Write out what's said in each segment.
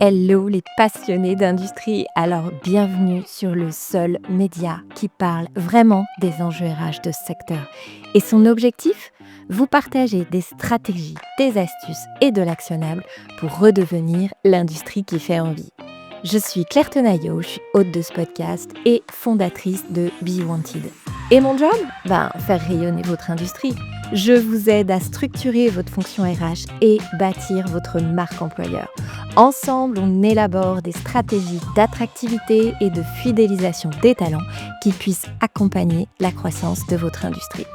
Hello les passionnés d'industrie, alors bienvenue sur le seul média qui parle vraiment des enjeux RH de ce secteur. Et son objectif? Vous partager des stratégies, des astuces et de l'actionnable pour redevenir l'industrie qui fait envie. Je suis Claire Tenaillot, je suis hôte de ce podcast et fondatrice de Be Wanted. Et mon job? Faire rayonner votre industrie. Je vous aide à structurer votre fonction RH et bâtir votre marque employeur. Ensemble, on élabore des stratégies d'attractivité et de fidélisation des talents qui puissent accompagner la croissance de votre industrie.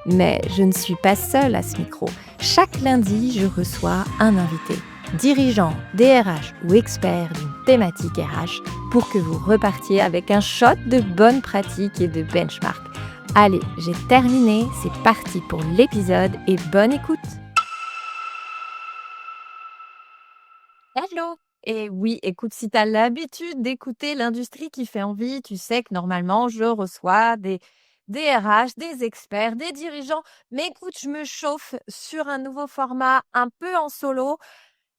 Mais je ne suis pas seule à ce micro. Chaque lundi, je reçois un invité, dirigeant, DRH ou expert d'une thématique RH, pour que vous repartiez avec un shot de bonnes pratiques et de benchmarks. Allez, j'ai terminé, c'est parti pour l'épisode et bonne écoute. Hello! Et oui, écoute, si tu as l'habitude d'écouter l'industrie qui fait envie, tu sais que normalement, je reçois des RH, des experts, des dirigeants. Mais écoute, je me chauffe sur un nouveau format un peu en solo.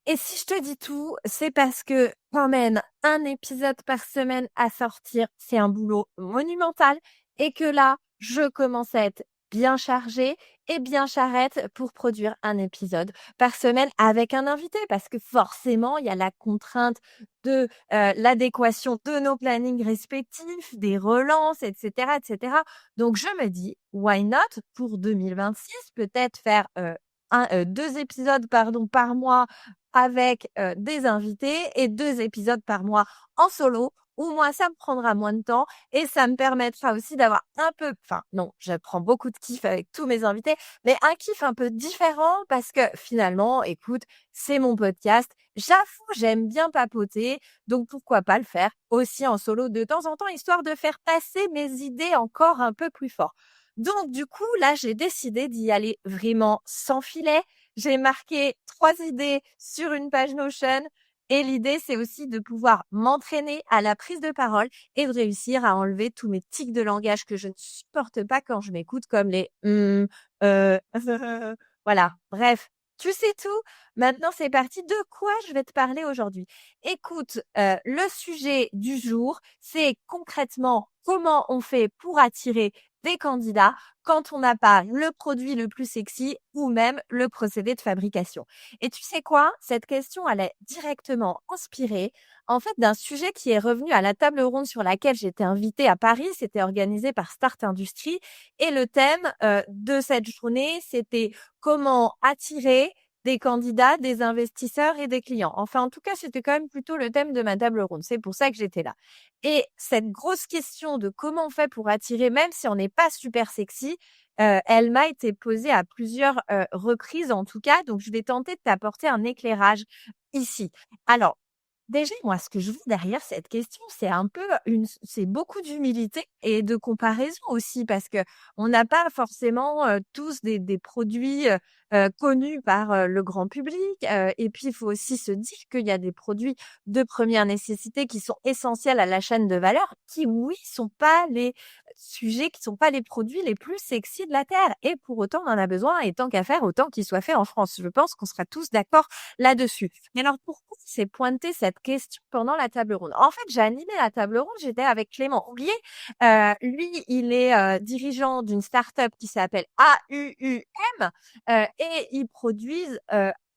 Et si je te dis tout, c'est parce que quand même, un épisode par semaine à sortir, c'est un boulot monumental et que là, je commence à être bien chargée et bien charrette pour produire un épisode par semaine avec un invité parce que forcément, il y a la contrainte de l'adéquation de nos plannings respectifs, des relances, etc., etc. Donc, je me dis, why not pour 2026, peut-être faire 2 épisodes par mois avec des invités et 2 épisodes par mois en solo où moi, ça me prendra moins de temps et ça me permettra aussi d'avoir un peu non, je prends beaucoup de kiff avec tous mes invités, mais un kiff un peu différent parce que finalement, écoute, c'est mon podcast. J'avoue, j'aime bien papoter, donc pourquoi pas le faire aussi en solo de temps en temps, histoire de faire passer mes idées encore un peu plus fort. Donc du coup, là, j'ai décidé d'y aller vraiment sans filet. J'ai marqué 3 idées sur une page Notion et l'idée, c'est aussi de pouvoir m'entraîner à la prise de parole et de réussir à enlever tous mes tics de langage que je ne supporte pas quand je m'écoute, comme les voilà. Bref, tu sais tout. Maintenant, c'est parti. De quoi je vais te parler aujourd'hui? Écoute, le sujet du jour, c'est concrètement comment on fait pour attirer des candidats quand on n'a pas le produit le plus sexy ou même le procédé de fabrication. Et tu sais quoi? Cette question, elle est directement inspirée, en fait, d'un sujet qui est revenu à la table ronde sur laquelle j'étais invitée à Paris. C'était organisé par Start Industrie et le thème, de cette journée, c'était comment attirer des candidats, des investisseurs et des clients. Enfin, en tout cas, c'était quand même plutôt le thème de ma table ronde. C'est pour ça que j'étais là. Et cette grosse question de comment on fait pour attirer, même si on n'est pas super sexy, elle m'a été posée à plusieurs, reprises en tout cas, donc je vais tenter de t'apporter un éclairage ici. Alors, déjà, moi, ce que je vois derrière cette question, c'est beaucoup d'humilité et de comparaison aussi parce que on n'a pas forcément, tous des produits, connus par, le grand public, et puis il faut aussi se dire qu'il y a des produits de première nécessité qui sont essentiels à la chaîne de valeur, qui oui, sont pas les sujets, qui sont pas les produits les plus sexy de la terre et pour autant on en a besoin et tant qu'à faire, autant qu'ils soient faits en France. Je pense qu'on sera tous d'accord là-dessus. Mais alors pourquoi s'est pointée cette question pendant la table ronde? En fait, j'ai animé la table ronde, j'étais avec Clément Roulier. Lui, il est, dirigeant d'une start-up qui s'appelle AUUM, et ils produisent,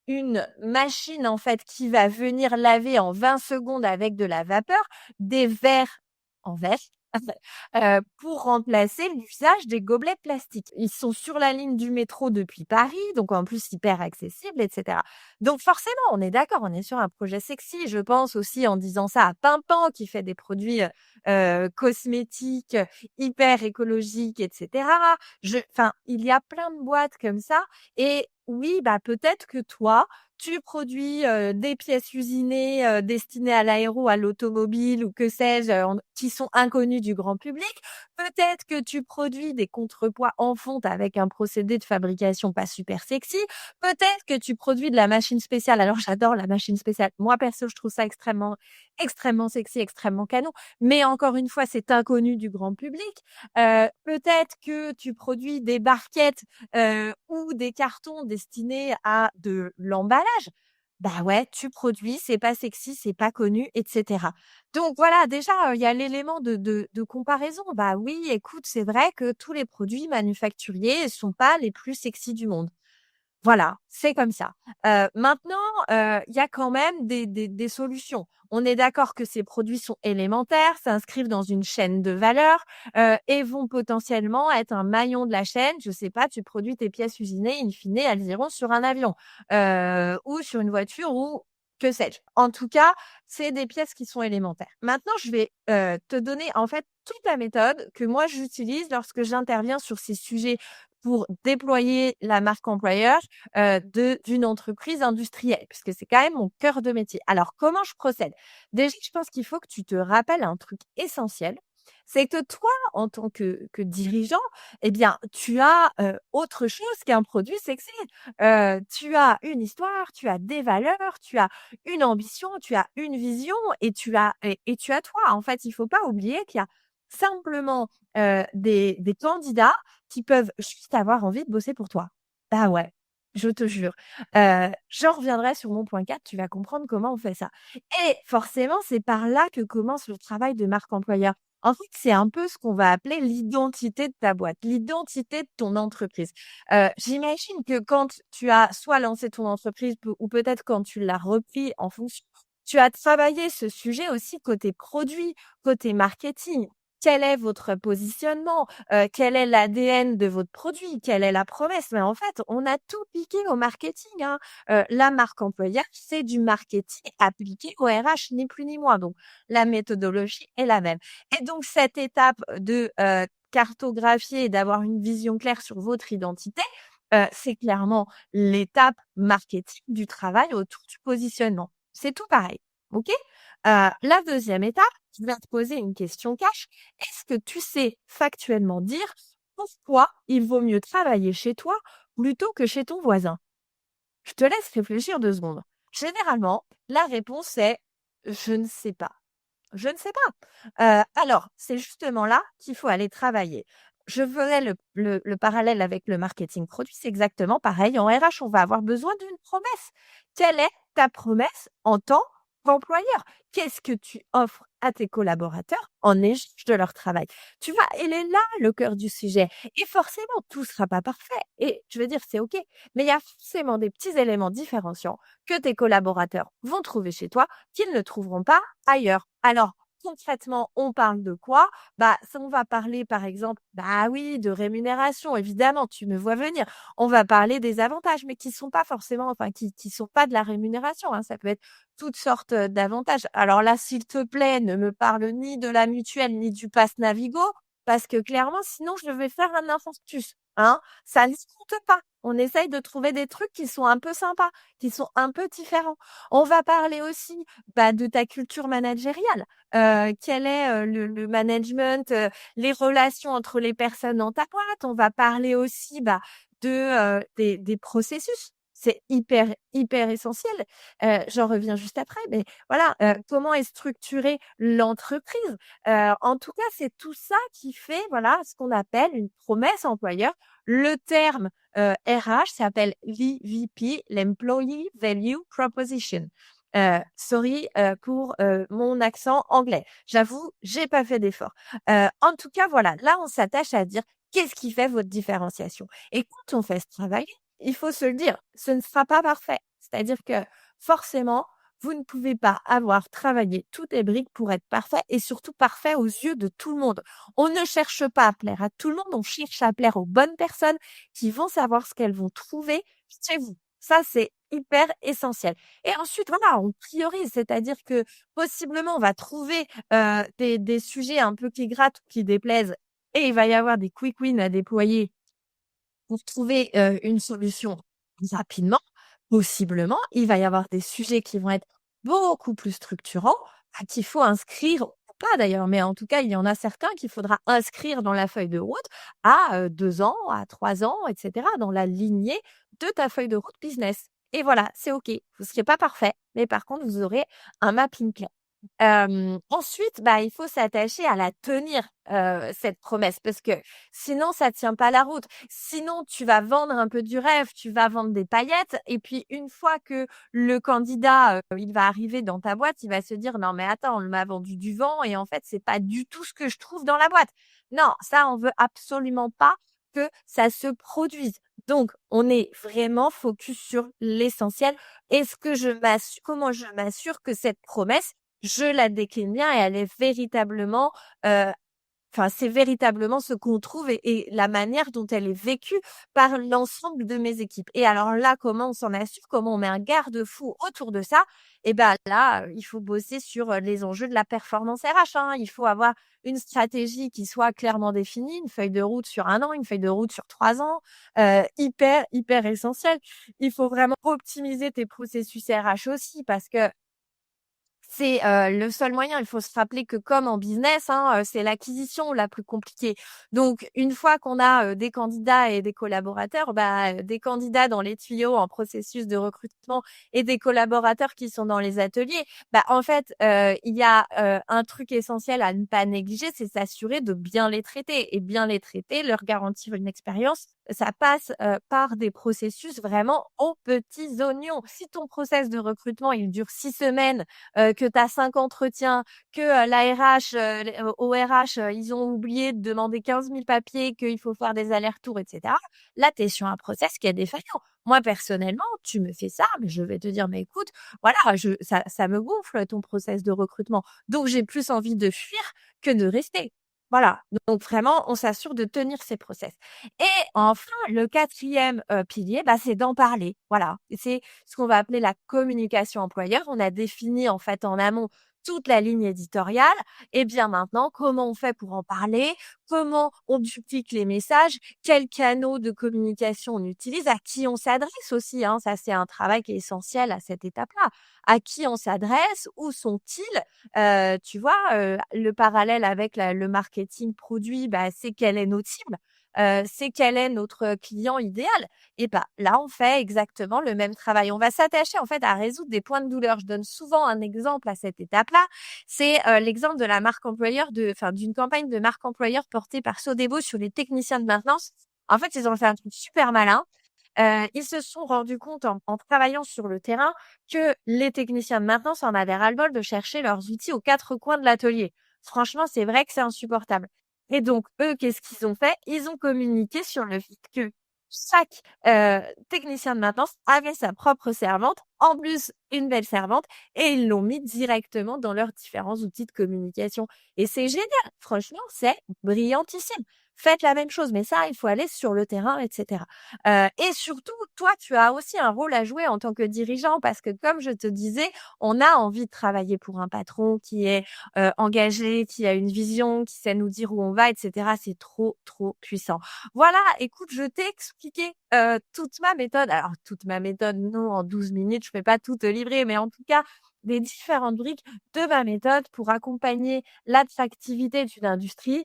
une machine en fait qui va venir laver en 20 secondes avec de la vapeur des verres en verre, pour remplacer l'usage des gobelets plastiques. Ils sont sur la ligne du métro depuis Paris, donc en plus hyper accessibles, et cetera. Donc forcément, on est d'accord, on est sur un projet sexy. Je pense aussi en disant ça à Pimpan qui fait des produits, cosmétiques, hyper écologiques, et cetera. Il y a plein de boîtes comme ça et oui, peut-être que toi, tu produis, des pièces usinées, destinées à l'aéro, à l'automobile ou que sais-je, qui sont inconnues du grand public. Peut-être que tu produis des contrepoids en fonte avec un procédé de fabrication pas super sexy. Peut-être que tu produis de la machine spéciale. Alors j'adore la machine spéciale. Moi perso, je trouve ça extrêmement, extrêmement sexy, extrêmement canon. Mais encore une fois, c'est inconnu du grand public. Peut-être que tu produis des barquettes ou des cartons destinés à de l'emballage. Bah ouais, tu produis, c'est pas sexy, c'est pas connu, et cetera. Donc voilà, déjà, il y a l'élément de comparaison. Bah oui, écoute, c'est vrai que tous les produits manufacturiers sont pas les plus sexy du monde. Voilà, c'est comme ça. Maintenant, il y a quand même des solutions. On est d'accord que ces produits sont élémentaires, s'inscrivent dans une chaîne de valeur, et vont potentiellement être un maillon de la chaîne. Je sais pas, tu produis tes pièces usinées, in fine, elles iront sur un avion, ou sur une voiture ou que sais-je. En tout cas, c'est des pièces qui sont élémentaires. Maintenant, je vais, te donner, en fait, toute la méthode que moi j'utilise lorsque j'interviens sur ces sujets pour déployer la marque employeur d'une entreprise industrielle, puisque c'est quand même mon cœur de métier. Alors, comment je procède? Déjà, je pense qu'il faut que tu te rappelles un truc essentiel, c'est que toi, en tant que dirigeant, eh bien, tu as, autre chose qu'un produit sexy. Tu as une histoire, tu as des valeurs, tu as une ambition, tu as une vision et tu as toi. En fait, il faut pas oublier qu'il y a simplement, des candidats qui peuvent juste avoir envie de bosser pour toi. Ah ouais, je te jure. J'en reviendrai sur mon point 4, tu vas comprendre comment on fait ça. Et forcément, c'est par là que commence le travail de marque employeur. En fait, c'est un peu ce qu'on va appeler l'identité de ta boîte, l'identité de ton entreprise. J'imagine que quand tu as soit lancé ton entreprise ou peut-être quand tu l'as repris en fonction, tu as travaillé ce sujet aussi côté produit, côté marketing. Quel est votre positionnement? Quel est l'ADN de votre produit? Quelle est la promesse? Mais en fait, on a tout piqué au marketing, hein. La marque employeur, c'est du marketing appliqué au RH, ni plus ni moins. Donc, la méthodologie est la même. Et donc, cette étape de cartographier et d'avoir une vision claire sur votre identité, c'est clairement l'étape marketing du travail autour du positionnement. C'est tout pareil. OK? La deuxième étape, je vais te poser une question cash. Est-ce que tu sais factuellement dire pourquoi il vaut mieux travailler chez toi plutôt que chez ton voisin? Je te laisse réfléchir 2 secondes. Généralement, la réponse est: «Je ne sais pas». Je ne sais pas. Alors, c'est justement là qu'il faut aller travailler. Je ferai le parallèle avec le marketing produit, c'est exactement pareil. En RH, on va avoir besoin d'une promesse. Quelle est ta promesse en tant qu'employeur? Qu'est-ce que tu offres à tes collaborateurs en échange de leur travail? Tu vois? Elle est là le cœur du sujet et forcément, tout sera pas parfait et je veux dire, c'est OK, mais il y a forcément des petits éléments différenciants que tes collaborateurs vont trouver chez toi qu'ils ne trouveront pas ailleurs. Alors, concrètement, on parle de quoi? Bah, ça, on va parler, par exemple, bah oui, de rémunération, évidemment, tu me vois venir. On va parler des avantages, mais qui sont pas forcément, enfin, qui sont pas de la rémunération, hein. Ça peut être toutes sortes d'avantages. Alors là, s'il te plaît, ne me parle ni de la mutuelle, ni du pass Navigo, parce que clairement, sinon, je vais faire un infarctus, hein. Ça ne se compte pas. On essaye de trouver des trucs qui sont un peu sympas, qui sont un peu différents. On va parler aussi, bah, de ta culture managériale. Quel est, le management, les relations entre les personnes dans ta boîte. On va parler aussi, bah, des processus. C'est hyper, hyper essentiel. J'en reviens juste après, mais voilà, comment est structurée l'entreprise? En tout cas, c'est tout ça qui fait, voilà, ce qu'on appelle une promesse employeur. Le terme, RH s'appelle l'EVP, l'Employee Value Proposition. Sorry, pour, mon accent anglais. J'avoue, j'ai pas fait d'effort. En tout cas, voilà, là, on s'attache à dire: «Qu'est-ce qui fait votre différenciation?» Et quand on fait ce travail, il faut se le dire, ce ne sera pas parfait. C'est-à-dire que forcément, vous ne pouvez pas avoir travaillé toutes les briques pour être parfait et surtout parfait aux yeux de tout le monde. On ne cherche pas à plaire à tout le monde, on cherche à plaire aux bonnes personnes qui vont savoir ce qu'elles vont trouver chez vous. Ça, c'est hyper essentiel. Et ensuite, voilà, on priorise, c'est-à-dire que possiblement, on va trouver, des sujets un peu qui grattent ou qui déplaisent et il va y avoir des quick wins à déployer pour trouver, une solution rapidement. Possiblement, il va y avoir des sujets qui vont être beaucoup plus structurants, qu'il faut inscrire ou pas d'ailleurs, mais en tout cas, il y en a certains qu'il faudra inscrire dans la feuille de route à, 2 ans, à 3 ans et cetera, dans la lignée de ta feuille de route business et voilà, c'est OK. Vous serez pas parfait, mais par contre, vous aurez un mapping clair. Ensuite, il faut s'attacher à la tenir, cette promesse, parce que sinon ça tient pas la route. Sinon, tu vas vendre un peu du rêve, tu vas vendre des paillettes et puis une fois que le candidat, il va arriver dans ta boîte, il va se dire: «Non mais attends, on m'a vendu du vent et en fait, c'est pas du tout ce que je trouve dans la boîte». Non, ça, on veut absolument pas que ça se produise. Donc on est vraiment focus sur l'essentiel. Comment je m'assure que cette promesse, je la décline bien et elle est véritablement, heu, c'est véritablement ce qu'on trouve et la manière dont elle est vécue par l'ensemble de mes équipes. Et alors là, comment on s'en assure? Comment on met un garde-fou autour de ça? Et là, il faut bosser sur, les enjeux de la performance RH, hein. Il faut avoir une stratégie qui soit clairement définie, une feuille de route sur 1 an, une feuille de route sur 3 ans, hyper, hyper essentiel. Il faut vraiment optimiser tes processus RH aussi parce que c'est, le seul moyen. Il faut se rappeler que comme en business, hein, c'est l'acquisition la plus compliquée. Donc une fois qu'on a, des candidats et des collaborateurs, des candidats dans les tuyaux en processus de recrutement et des collaborateurs qui sont dans les ateliers, en fait, il y a, un truc essentiel à ne pas négliger, c'est s'assurer de bien les traiter et bien les traiter, leur garantir une expérience, ça passe, par des processus vraiment aux petits oignons. Si ton process de recrutement, il dure 6 semaines, que tu as 5 entretiens, que, la RH, au RH, ils ont oublié de demander 15 000 papiers, qu'il faut faire des allers-retours et cetera. Là, tu es sur un process qui est défaillant. Moi, personnellement, tu me fais ça, mais je vais te dire: «Mais écoute, voilà, ça me gonfle ton process de recrutement, donc j'ai plus envie de fuir que de rester». Voilà, donc vraiment, on s'assure de tenir ces process. Et enfin, le 4e, pilier, c'est d'en parler. Voilà, et c'est ce qu'on va appeler la communication employeur. On a défini en fait en amont toute la ligne éditoriale. Et bien maintenant, comment on fait pour en parler? Comment on duplique les messages? Quels canaux de communication on utilise? À qui on s'adresse aussi, hein? Ça, c'est un travail qui est essentiel à cette étape-là. À qui on s'adresse? Où sont-ils? Tu vois, le parallèle avec le marketing produit, c'est quelle est notre cible? C'est quel est notre client idéal? Et là, on fait exactement le même travail. On va s'attacher en fait à résoudre des points de douleur. Je donne souvent un exemple à cette étape-là. C'est, l'exemple de la marque employeur d'une campagne de marque employeur portée par Sodebo sur les techniciens de maintenance. En fait, ils ont fait un truc super malin. Ils se sont rendus compte en travaillant sur le terrain que les techniciens de maintenance en avaient ras-le-bol de chercher leurs outils aux 4 coins de l'atelier. Franchement, c'est vrai que c'est insupportable. Et donc, eux, qu'est-ce qu'ils ont fait? Ils ont communiqué sur le fait que chaque, technicien de maintenance avait sa propre servante, en plus une belle servante, et ils l'ont mis directement dans leurs différents outils de communication. Et c'est génial! Franchement, c'est brillantissime. Faites la même chose, mais ça, il faut aller sur le terrain et cetera. Et surtout, toi, tu as aussi un rôle à jouer en tant que dirigeant parce que comme je te disais, on a envie de travailler pour un patron qui est, engagé, qui a une vision, qui sait nous dire où on va et cetera. C'est trop, trop puissant. Voilà, écoute, je t'ai expliqué, toute ma méthode. Alors toute ma méthode, non, en 12 minutes, je peux pas tout te livrer, mais en tout cas, les différentes briques de ma méthode pour accompagner l'attractivité d'une industrie.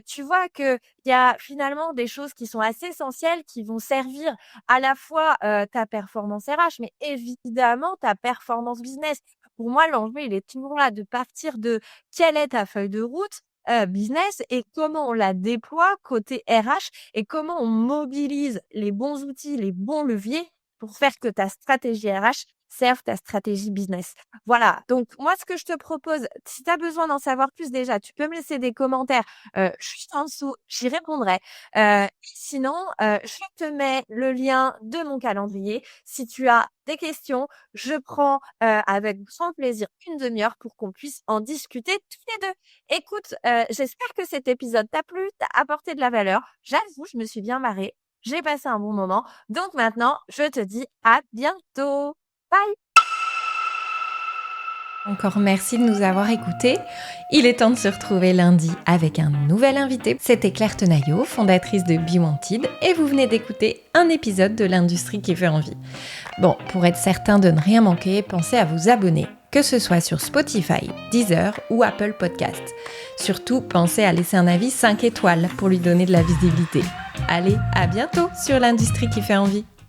Tu vois qu'il y a finalement des choses qui sont assez essentielles, qui vont servir à la fois, ta performance RH, mais évidemment ta performance business. Pour moi, l'enjeu, il est toujours là de partir de quelle est ta feuille de route, business et comment on la déploie côté RH et comment on mobilise les bons outils, les bons leviers pour faire que ta stratégie RH serve ta stratégie business. Voilà, donc moi, ce que je te propose, si tu as besoin d'en savoir plus déjà, tu peux me laisser des commentaires, juste en dessous, j'y répondrai. Sinon, je te mets le lien de mon calendrier. Si tu as des questions, je prends, avec grand plaisir une demi-heure pour qu'on puisse en discuter tous les 2. Écoute, j'espère que cet épisode t'a plu, t'a apporté de la valeur. J'avoue, je me suis bien marrée, j'ai passé un bon moment. Donc maintenant, je te dis à bientôt. Bye! Encore merci de nous avoir écoutés. Il est temps de se retrouver lundi avec un nouvel invité. C'était Claire Tenaillot, fondatrice de Be Wanted, et vous venez d'écouter un épisode de l'industrie qui fait envie. Bon, pour être certain de ne rien manquer, pensez à vous abonner, que ce soit sur Spotify, Deezer ou Apple Podcasts. Surtout, pensez à laisser un avis 5 étoiles pour lui donner de la visibilité. Allez, à bientôt sur l'industrie qui fait envie.